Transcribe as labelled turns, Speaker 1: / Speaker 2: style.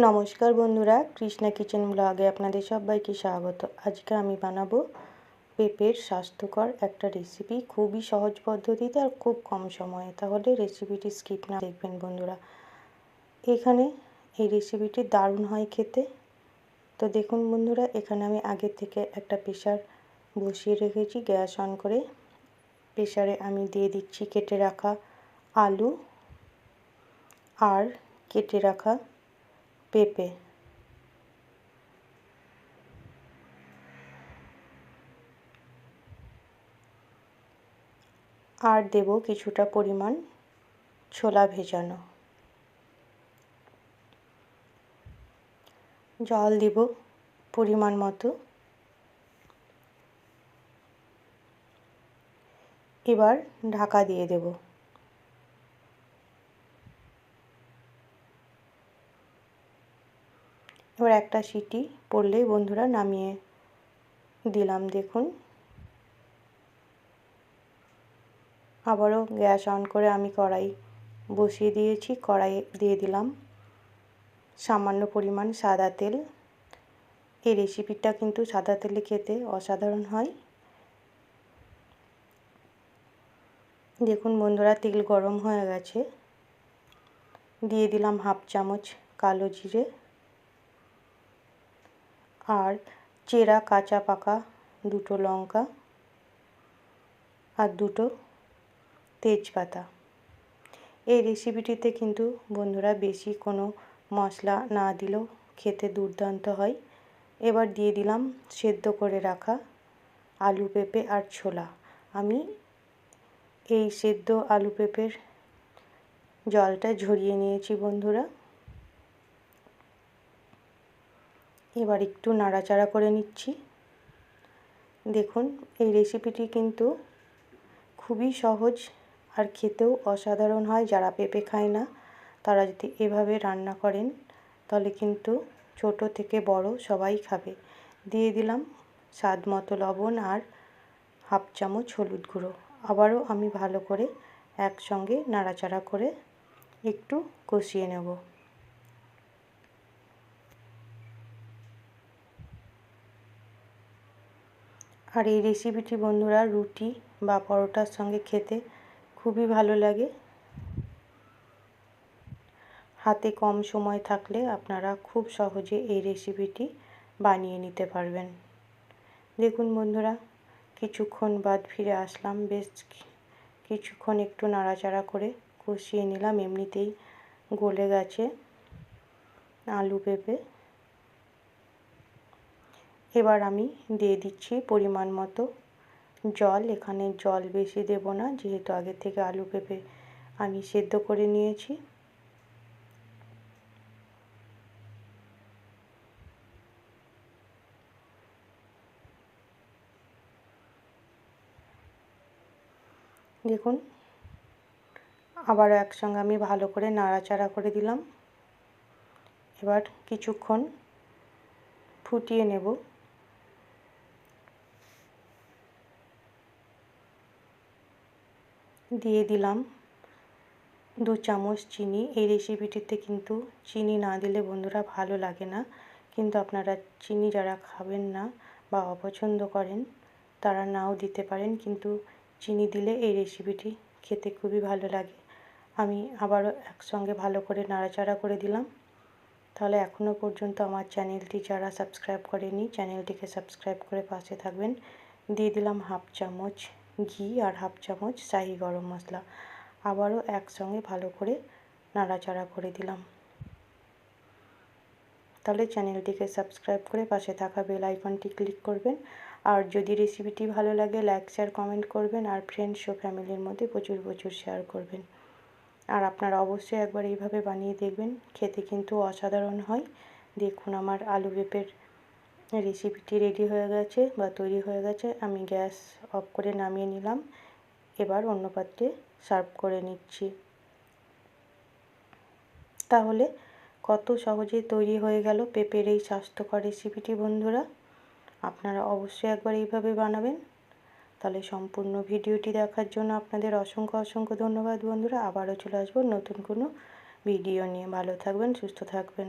Speaker 1: নমস্কার বন্ধুরা, কৃষ্ণা কিচেন ব্লগে আপনাদের সবাইকে স্বাগত। আজকে আমি বানাবো পেঁপের স্বাস্থ্যকর একটা রেসিপি, খুবই সহজ পদ্ধতিতে আর খুব কম সময়ে। তাহলে রেসিপিটি স্কিপ না দেখবেন বন্ধুরা। এখানে এই রেসিপিটি দারুণ হয় খেতে। তো দেখুন বন্ধুরা, এখানে আমি আগে থেকে একটা প্রেসার বসিয়ে রেখেছি গ্যাস অন করে। প্রেসারে আমি দিয়ে দিচ্ছি কেটে রাখা আলু আর কেটে রাখা পেঁপে। আর দেব কিছুটা পরিমাণ ছোলা ভেজানো। জল দেব পরিমাণ মতো। এবার ঢাকা দিয়ে দেব। এবার একটা সিটি পড়লেই বন্ধুরা নামিয়ে দিলাম। দেখুন, আবারও গ্যাস অন করে আমি কড়াই বসিয়ে দিয়েছি। কড়াই দিয়ে দিলাম সামান্য পরিমাণ সাদা তেল। এই রেসিপিটা কিন্তু সাদা তেলে খেতে অসাধারণ হয়। দেখুন বন্ধুরা, তেল গরম হয়ে গেছে। দিয়ে দিলাম হাফ চামচ কালো জিরে আর চেরা কাঁচা পাকা দুটো লঙ্কা আর দুটো তেজপাতা। এই রেসিপিটিতে কিন্তু বন্ধুরা বেশি কোনো মশলা না দিলেও খেতে দুর্দান্ত হয়। এবার দিয়ে দিলাম সেদ্ধ করে রাখা আলু, পেঁপে আর ছোলা। আমি এই সেদ্ধ আলু পেঁপের জলটা ঝরিয়ে নিয়েছি বন্ধুরা। এবার একটু নাড়াচাড়া করে নিচ্ছি। দেখুন, এই রেসিপিটি কিন্তু খুবই সহজ আর খেতেও অসাধারণ হয়। যারা পেঁপে খায় না তারা যদি এভাবে রান্না করেন তাহলে কিন্তু ছোট থেকে বড় সবাই খাবে। দিয়ে দিলাম স্বাদ মতো লবণ আর হাফ চামচ হলুদ গুঁড়ো। আবারও আমি ভালো করে একসঙ্গে নাড়াচাড়া করে একটু কষিয়ে নেব। আর এই রেসিপিটি বন্ধুরা রুটি বা পরোটার সঙ্গে খেতে খুবই ভালো লাগে। হাতে কম সময় থাকলে আপনারা খুব সহজে এই রেসিপিটি বানিয়ে নিতে পারবেন। দেখুন বন্ধুরা, কিছুক্ষণ বাদ ফিরে আসলাম। বেশ কিছুক্ষণ একটু নাড়াচাড়া করে কষিয়ে নিলাম। এমনিতেই গলে গেছে আলু পেঁপে। এবার আমি দিয়ে দিচ্ছি পরিমাণ মতো জল। এখানে জল বেশি দেব না, যেহেতু আগে থেকে আলু পেঁপে আমি সেদ্ধ করে নিয়েছি। দেখুন, আবার একসঙ্গে আমি ভালো করে নাড়াচাড়া করে দিলাম। এবার কিছুক্ষণ ফুটিয়ে নেব। দিয়ে দিলাম 2 চামচ চিনি। এই রেসিপিটিতে কিন্তু চিনি না দিলে বন্ধুরা ভালো লাগে না, কিন্তু আপনারা চিনি যারা খাবেন না বা অপছন্দ করেন তারা নাও দিতে পারেন, কিন্তু চিনি দিলে এই রেসিপিটি খেতে খুবই ভালো লাগে। আমি আবারও একসঙ্গে ভালো করে নাড়াচাড়া করে দিলাম। তাহলে এখনও পর্যন্ত আমার চ্যানেলটি যারা সাবস্ক্রাইব করেনি চ্যানেলটিকে সাবস্ক্রাইব করে পাশে থাকবেন। দিয়ে দিলাম হাফ চামচ ঘি আর হাফ চামচ শাহি গরম মশলা। আবারও একসঙ্গে ভালো করে নাড়াচাড়া করে দিলাম। তাহলে চ্যানেলটিকে সাবস্ক্রাইব করে পাশে থাকা বেল আইকনটি ক্লিক করবেন। আর যদি রেসিপিটি ভালো লাগে লাইক শেয়ার কমেন্ট করবেন, আর ফ্রেন্ডস ও ফ্যামিলির মধ্যে প্রচুর শেয়ার করবেন। আর আপনারা অবশ্যই একবার এইভাবে বানিয়ে দেখবেন, খেতে কিন্তু অসাধারণ হয়। দেখুন, আমার আলু পেঁপের রেসিপিটি রেডি হয়ে গেছে বা তৈরি হয়ে গেছে। আমি গ্যাস অফ করে নামিয়ে নিলাম। এবার অন্য পাত্রে সার্ভ করে নিচ্ছি। তাহলে কত সহজে তৈরি হয়ে গেল পেঁপের এই স্বাস্থ্যকর রেসিপিটি বন্ধুরা। আপনারা অবশ্যই একবার এইভাবে বানাবেন। তাহলে সম্পূর্ণ ভিডিওটি দেখার জন্য আপনাদের অসংখ্য ধন্যবাদ বন্ধুরা। আবারও চলে আসবো নতুন কোনো ভিডিও নিয়ে। ভালো থাকবেন, সুস্থ থাকবেন।